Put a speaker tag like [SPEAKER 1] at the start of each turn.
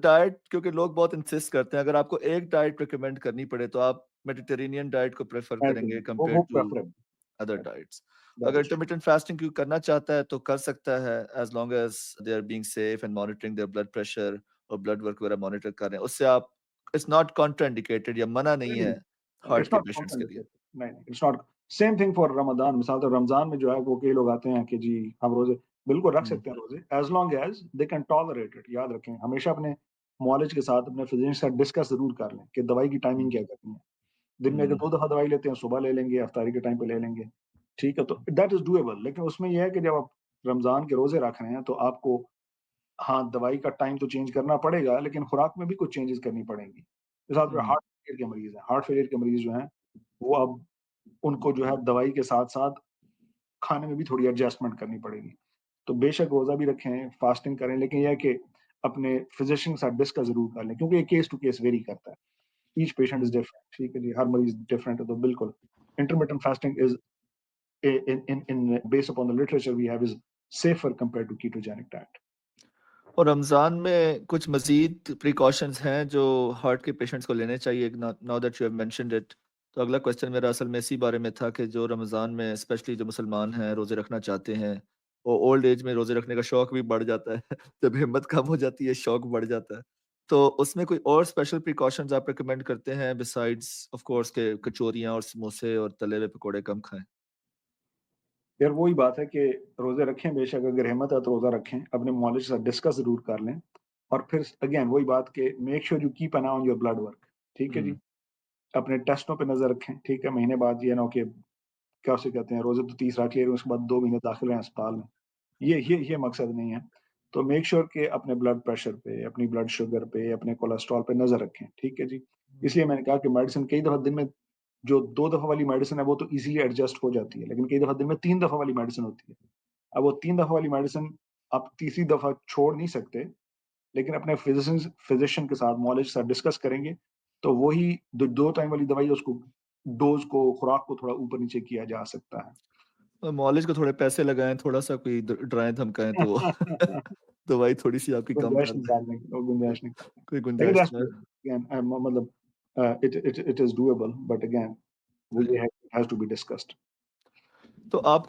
[SPEAKER 1] Diet क्योंकि लोग बहुत इंसिस्ट करते हैं, अगर आपको एक डाइट रिकमेंड करनी पड़े तो आप मेडिटेरेनियन डाइट को प्रेफ़र करेंगे कंपेयर्ड
[SPEAKER 2] वो
[SPEAKER 1] टू
[SPEAKER 2] प्रेफरेबल
[SPEAKER 1] अदर
[SPEAKER 2] है।
[SPEAKER 1] डाइट्स।
[SPEAKER 2] दैट
[SPEAKER 1] अगर
[SPEAKER 2] इज़ ट्रू।
[SPEAKER 1] इंटरमिटेंट फास्टिंग कोई करना चाहता है तो कर सकता है as long as they are being safe and monitoring their blood pressure और ब्लड वर्क वगैरह मॉनिटर कर रहे हैं। उससे आप इट्स नॉट कॉन्ट्राइंडिकेटेड या मना नहीं
[SPEAKER 2] नहीं,
[SPEAKER 1] है
[SPEAKER 2] नहीं,
[SPEAKER 1] हार्ट
[SPEAKER 2] इट्स
[SPEAKER 1] के
[SPEAKER 2] नॉट
[SPEAKER 1] पेशेंट्स के लिए।
[SPEAKER 2] कॉन्ट्राडिक्टरी। नहीं, नहीं, it's not. Same thing for Ramzan. मिसाल तो रमज़ान में जो है वो कई लोग आते हैं कि जी हम रोज़े बिल्कुल रख
[SPEAKER 1] हुँ,
[SPEAKER 2] सकते हैं रोज़े as long as they can tolerate it. याद रखें हमेशा अपने मुआलिज के साथ, अपने फिजिशियन के साथ डिस्कस ज़रूर कर लें कि दवाई की टाइमिंग
[SPEAKER 1] हुँ,
[SPEAKER 2] क्या करनी है। दिन में अगर
[SPEAKER 1] हुँ,
[SPEAKER 2] 2 दफ़ा दवाई लेते हैं, सुबह ले लेंगे, इफ्तारी के टाइम पे ले लेंगे। ठीक है, तो दैट इज़ डूएबल। लेकिन उसमें ये है कि जब आप रमज़ान के रोज़े रख रहे हैं तो आपको हाँ, दवाई का टाइम तो चेंज करना पड़ेगा, लेकिन खुराक में भी कुछ चेंजेज़ करनी पड़ेंगी। मिसाल के
[SPEAKER 1] हुँ,
[SPEAKER 2] हार्ट फेलियर के मरीज़ हैं, हार्ट फेलियर के मरीज़ जो हैं, वो अब उनको जो है दवाई के साथ-साथ खाने में भी थोड़ी एडजस्टमेंट करनी पड़ेगी। तो बेशक रोज़ा भी रखें, फास्टिंग करें, लेकिन ये है कि अपने फिजिशियन के साथ डिस्कस ज़रूर कर लें, क्योंकि ये केस टू केस वेरी करता है। Each patient is
[SPEAKER 1] hmm.
[SPEAKER 2] Different, ठीक है जी, हर मरीज़ डिफरेंट है, तो बिल्कुल intermittent fasting is in based upon the literature we have is safer compared to ketogenic diet.
[SPEAKER 1] और रमज़ान में कुछ मज़ीद प्रिकॉशंस हैं जो हार्ट के पेशेंट्स को लेने चाहिए now now that you have mentioned it. तो अगला क्वेश्चन मेरा असल में इसी बारे में था कि जो रमज़ान में स्पेशली जो मुसलमान हैं, रोज़े रखना चाहते हैं, वो ओल्ड एज में रोज़े रखने का शौक भी बढ़ जाता है। जब हिम्मत कम हो जाती है, शौक बढ़ जाता है। तो उसमें कोई और स्पेशल प्रिकॉशंस आप रिकमेंड करते हैं बिसाइड्स ऑफ कोर्स के कचौरियाँ और समोसे और तले हुए पकौड़े कम खाएँ?
[SPEAKER 2] यार वही बात है कि रोज़े रखें बेशक, अगर हिम्मत है तो रोज़ा रखें, अपने मौलिक के साथ डिस्कस ज़रूर कर लें और फिर अगेन वही बात कि make sure you keep an I on your blood work, ठीक है जी?
[SPEAKER 1] हुँ,
[SPEAKER 2] अपने टेस्टों पे नज़र रखें, ठीक है? महीने बाद ये ना हो कि क्या उसे कहते हैं, रोज़े तो 30 रख लिए, उसके बाद 2 महीने दाखिल रहें अस्पताल में। ये मकसद नहीं है। तो मेक श्योर कि अपने ब्लड प्रेशर पे, अपनी ब्लड शुगर पे, अपने कोलेस्ट्रॉल पे नज़र रखें, ठीक है जी?
[SPEAKER 1] हुँ,
[SPEAKER 2] इसलिए मैंने कहा कि मेडिसिन कई दफ़ा दिन में जो 2 दफ़ा वाली मेडिसिन है वो तो ईज़िली एडजस्ट हो जाती है, लेकिन कई दफ़ा दिन में 3 दफ़ा वाली मेडिसिन होती है। अब वो 3 दफ़ा वाली मेडिसिन आप तीसरी दफ़ा छोड़ नहीं सकते, लेकिन अपने फिजिशियन के साथ, मुआलिज के साथ डिस्कस करेंगे, तो वही जो 2 टाइम वाली दवाई है उसको डोज़ को, खुराक को थोड़ा ऊपर-नीचे किया जा सकता है।
[SPEAKER 1] मौलिज को थोड़े पैसे लगाएँ, थोड़ा-सा कोई डराएँ धमकाएँ तो दवाई थोड़ी-सी आपकी कम
[SPEAKER 2] गुंजाइश
[SPEAKER 1] कर दें।
[SPEAKER 2] निकाल देंगे, वो गुंजाइश निकाल देंगे।
[SPEAKER 1] कोई
[SPEAKER 2] लेकिन
[SPEAKER 1] गुंजाइश
[SPEAKER 2] दैट्स
[SPEAKER 1] ना
[SPEAKER 2] डूएबल अगेन मतलब it is doable but again वो ये
[SPEAKER 1] राइट।
[SPEAKER 2] है, it has to be discussed.
[SPEAKER 1] तो आपका